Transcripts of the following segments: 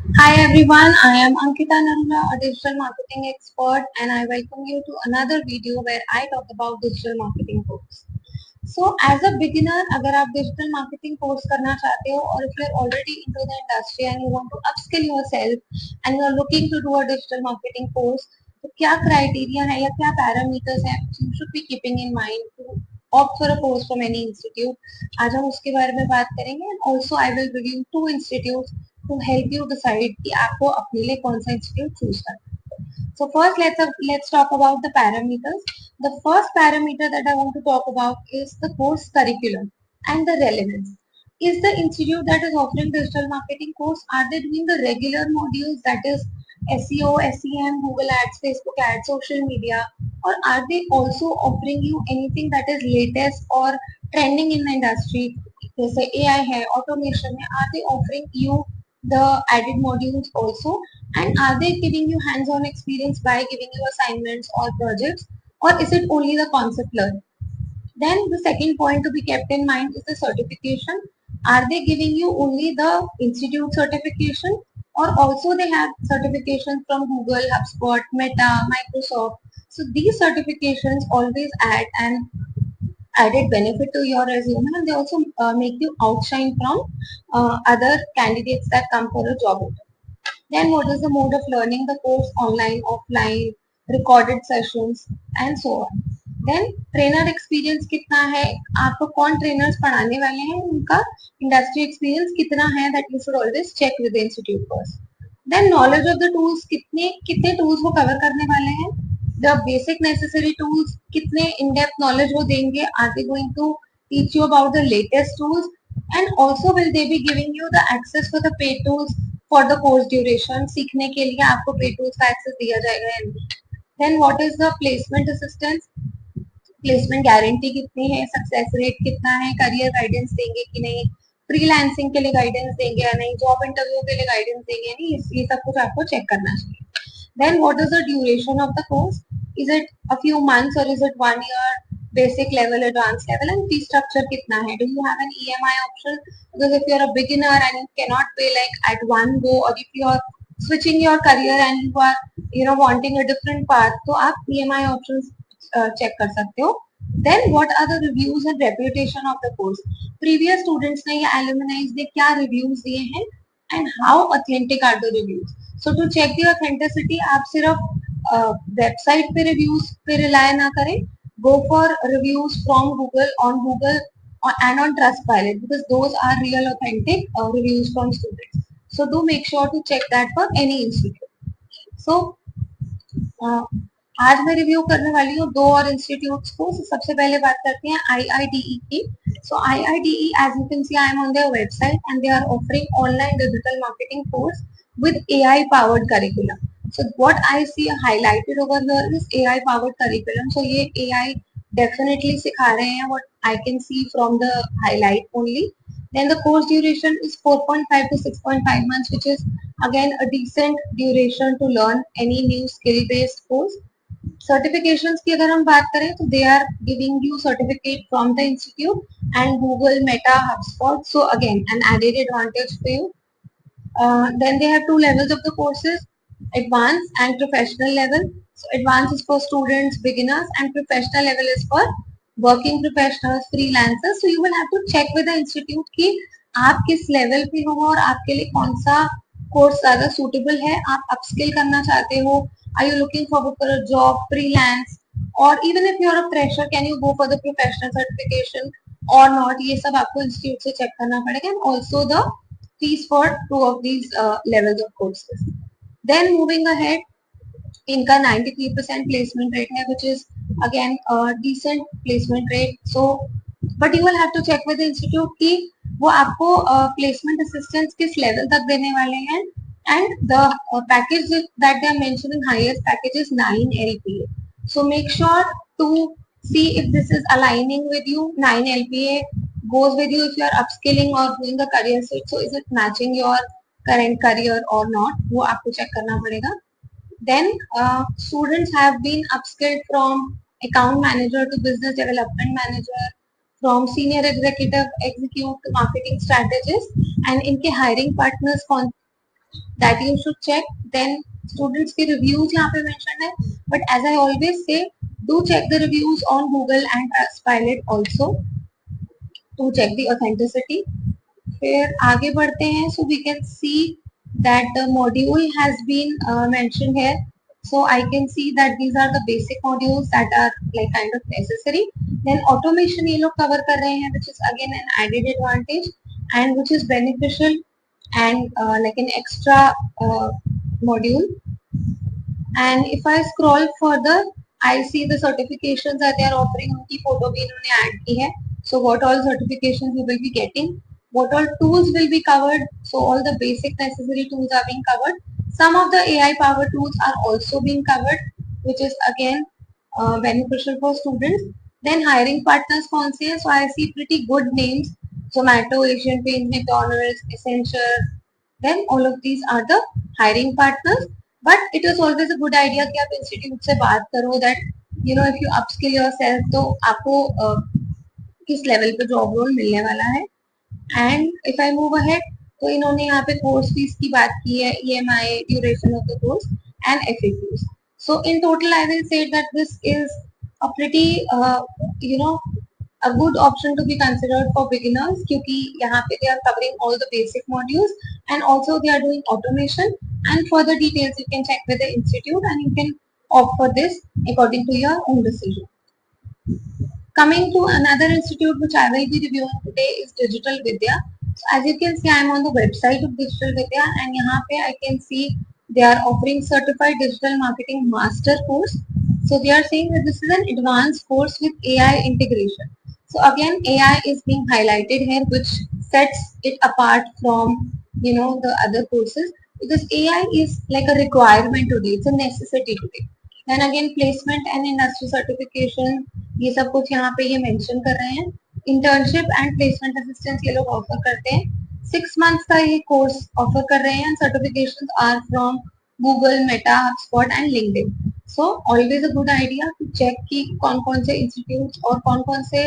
Hi everyone, I am Ankita Narula, a digital marketing expert, and I welcome you to another video where I talk about digital marketing course. So, as a beginner, अगर आप digital marketing course करना चाहते हो और if you're already into the industry and you want to upskill yourself and you're looking to do a digital marketing course, तो क्या criteria है या क्या parameters हैं you should be keeping in mind to opt for a course from any institute. आज हम उसके बारे में बात करेंगे and also I will review two institutes to help you decide कि आपको अपने लिए कौन सा इंस्टीट्यूट चूज करना है. So first let's talk about the parameters. The first parameter that I want to talk about is the course curriculum and the relevance. Is the institute that is offering digital marketing course, are they doing the regular modules, that is SEO, SEM, Google Ads, Facebook Ads, social media, or are they also offering you anything that is latest or trending in the industry? जैसे AI है, automation है, are they offering you the added modules also, and are they giving you hands-on experience by giving you assignments or projects, or is it only the concept learning? Then the second point to be kept in mind is the certification. Are they giving you only the institute certification, or also they have certifications from Google, HubSpot, Meta, Microsoft? So these certifications always add an added benefit to your resume, and they also make you outshine from other candidates that come for a job interview. Then what is the mode of learning the course, online, offline, recorded sessions, and so on. Then trainer experience कितना है, आपको कौन trainers पढ़ाने वाले हैं, उनका industry experience कितना है, that you should always check with the institute first. Then knowledge of the tools, कितने कितने टूल्स वो कवर करने वाले हैं, द बेसिक नेसेसरी टूल्स, कितने इन डेप्थ नॉलेज वो देंगे, are they going to teach you about the latest tools, and also will they be giving you the access for the paid tools for the course duration. सीखने के लिए आपको paid tools का access दिया जाएगा या नहीं. Then what is the placement assistance, placement guarantee कितनी है, सक्सेस रेट कितना है, करियर गाइडेंस देंगे कि नहीं, फ्रीलांसिंग के लिए गाइडेंस देंगे या नहीं, जॉब इंटरव्यू के लिए गाइडेंस देंगे या नहीं, ये सब कुछ आपको चेक करना चाहिए. Then what is the duration of the course? Is it a few months or is it 1 year? Basic level, advanced level, and fee structure कितना है? Do you have an EMI option? Because if you're a beginner and you cannot pay like at one go, or if you're switching your career and you are wanting a different path, तो आप EMI options check कर सकते हो. Then what are the reviews and reputation of the course? Previous students ने या alumni ने क्या reviews दिए हैं, and how authentic are the reviews? So to check the authenticity आप सिर्फ वेबसाइट पे रिव्यूज पे रिलाय ना करें. Go for reviews from Google, on Google and on Trustpilot, because those are real authentic reviews from students. So do make sure to check that for any institute. So uh, आज मैं review करने वाली हूँ दो और institutes को. So, सबसे पहले बात करते हैं IIDE की. So IIDE, as you can see, I am on their website and they are offering online digital marketing course with AI powered curriculum. So what I see highlighted over here is AI powered curriculum. So ये AI definitely सिखा रहे हैं, what I can see from the highlight only. Then the course duration is 4.5 to 6.5 months, which is again a decent duration to learn any new skill based course. Certifications की अगर हम बात करें तो they are giving you certificate from the institute and Google, Meta, HubSpot. So again an added advantage for you. Then they have two levels of the courses, advanced and professional level. So advanced is for students, beginners, and professional level is for working professionals, freelancers. So you will have to check with the institute कि आप किस level पे हो और आपके लिए कौन सा कोर्स ज्यादा सूटेबल है. आप अपस्किल करना चाहते हो, are you looking forward for a job, freelance, or even if you're a fresher, can you go for the professional certification or not? ये सब आपको इंस्टीट्यूट से चेक करना पड़ेगा. And also the fees for two of these levels of courses. Then moving ahead, इनका 93% placement rate है, which is again a decent placement rate. So but you will have to check with the institute कि वो आपको placement assistance किस level तक देने वाले हैं. And the package that they are mentioning, highest package is 9 LPA. So make sure to see if this is aligning with you. 9 LPA goes with you if you are upskilling or doing a career switch. So is it matching your current career or not? वो आपको check करना पड़ेगा. Then students have been upskilled from account manager to business development manager, from senior executive execute to marketing strategist, and इनके hiring partners कौन that you should check. Then students के reviews यहाँ पे mentioned है, but as I always say, do check the reviews on Google and Trustpilot also to check the authenticity. फिर आगे बढ़ते हैं. So we can see that the module has been mentioned here. So I can see that these are the basic modules that are like kind of necessary. Then automation ये लोग cover कर रहे हैं, which is again an added advantage and which is beneficial and like an extra module. And if I scroll further, I see the certifications that they are offering. उनकी photo भी इन्होंने add की है. So what all certifications you will be getting? What all tools will be covered? So all the basic necessary tools are being covered. Some of the AI power tools are also being covered, which is again beneficial for students. Then hiring partners कौन से हैं? So I see pretty good names. Zomato, Asian Paints, McDonald's, Accenture. Then all of these are the hiring partners. But it is always a good idea कि आप institute से बात करो that you know if you upskill yourself तो आपको किस level पे job role मिलने वाला है. And if I move ahead तो इन्होंने यहाँ पे कोर्स फीस की बात की है, EMI, duration of the course and FAQs. So in total I will say that this is a pretty you know a good option to be considered for beginners क्योंकि यहाँ पे they are covering all the basic modules and also they are doing automation, and further details you can check with the institute and you can opt for this according to your own decision. Coming to another institute which I will be reviewing today is Digital Vidya. So as you can see, I am on the website of Digital Vidya and यहाँ पे I can see they are offering certified digital marketing master course. So they are saying that this is an advanced course with AI integration. So again, AI is being highlighted here, which sets it apart from the other courses because AI is like a requirement today. It's a necessity today. Then again, placement and industry certification ये सब कुछ यहाँ पे ये mention कर रहे हैं. Internship and placement assistance ये लोग ऑफर करते हैं. 6 months का ये कोर्स ऑफर कर रहे हैं. Certification are from Google, Meta, HubSpot and LinkedIn. So always a good idea to check कि कौन कौन से इंस्टीट्यूट और कौन कौन से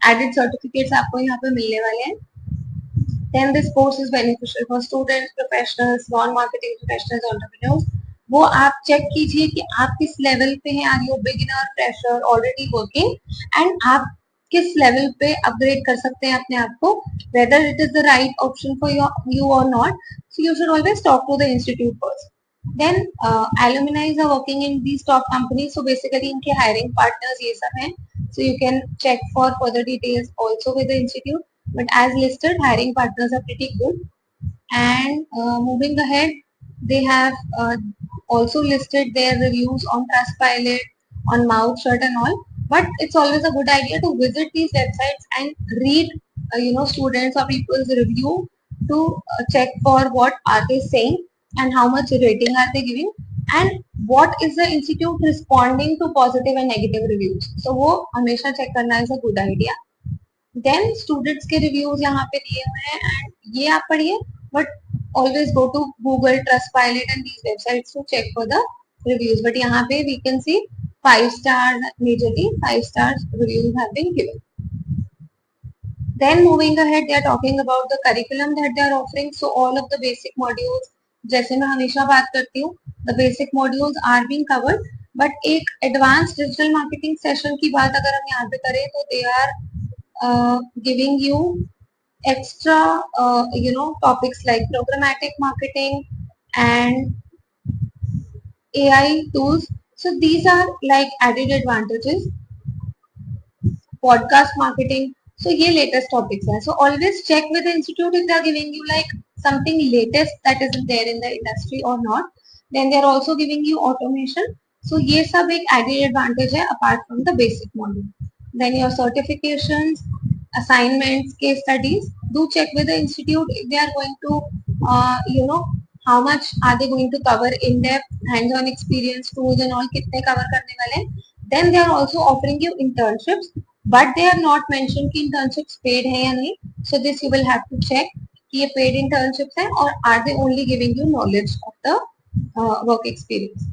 एडेड सर्टिफिकेट्स आपको यहाँ पे मिलने वाले हैं. Then this course is beneficial for students, professionals, non-marketing professionals, entrepreneurs. वो आप चेक कीजिए कि आप किस लेवल पे हैं. Are you beginner, fresher, already working, and आप किस लेवल पे अपग्रेड कर सकते हैं अपने आप को. whether it is the right option for you or not, so you should always talk to the institute first. Then alumni are working in these top companies, so basically इनके hiring partners ये सब हैं. So you can check for further details also with the institute. But as listed, hiring partners are pretty good. And moving ahead, they have also listed their reviews on Trustpilot, on Mouthshut and all. But it's always a good idea to visit these websites and read, students or people's review to check for what are they saying and how much rating are they giving and what is the institute responding to positive and negative reviews. So वो हमेशा check करना is a good idea. Then students के reviews यहाँ पे दिए हुए हैं and ये आप पढ़िए, but always go to Google, Trustpilot and these websites to check for the reviews. But यहाँ पे we can see 5 star, majorly 5 star reviews have been given. Then moving ahead, they are talking about the curriculum that they are offering. So all of the basic modules, जैसे मैं हमेशा बात करती हूँ, the basic modules are being covered. But एक advanced digital marketing session की बात अगर हम यहाँ पे करें तो they are giving you extra topics like programmatic marketing and AI tools. So these are like added advantages. Podcast marketing. So ये latest topics हैं. So always check with the institute if they are giving you like something latest that isn't there in the industry or not. Then they are also giving you automation. So ये सब एक added advantage है apart from the basic module. Then your certifications, assignments, case studies. Do check with the institute if they are going to, how much are they going to cover in depth, hands-on experience, tools and all कितने cover करने वाले हैं. Then they are also offering you internships, but they are not mentioned कि internships paid है या नहीं. So this you will have to check कि ये paid internships हैं or are they only giving you knowledge of the work experience.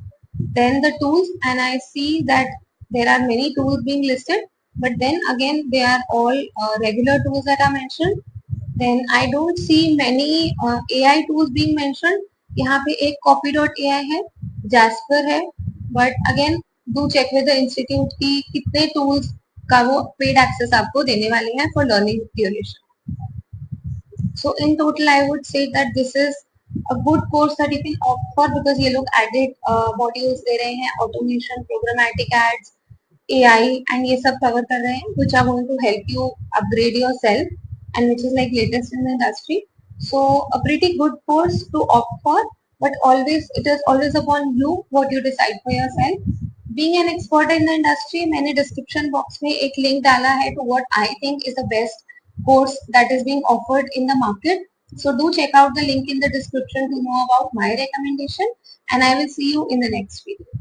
Then the tools, and I see that there are many tools being listed, but then again they are all regular tools that are mentioned. Then I don't see many AI tools being mentioned. यहाँ पे एक copy.ai है, Jasper है, but again do check with the institute की कितने tools का वो paid access आपको देने वाले हैं for learning duration. So in total, I would say that this is a good course that you can opt for because ये लोग added modules दे रहे हैं, automation, programmatic ads, AI and ये सब cover कर रहे हैं, which are going to help you upgrade yourself and which is like latest in the industry. So a pretty good course to opt for, but always it is always upon you what you decide for yourself. Being an expert in the industry, मैंने description box में एक link डाला है to what I think is the best course that is being offered in the market. So do check out the link in the description to know about my recommendation and I will see you in the next video.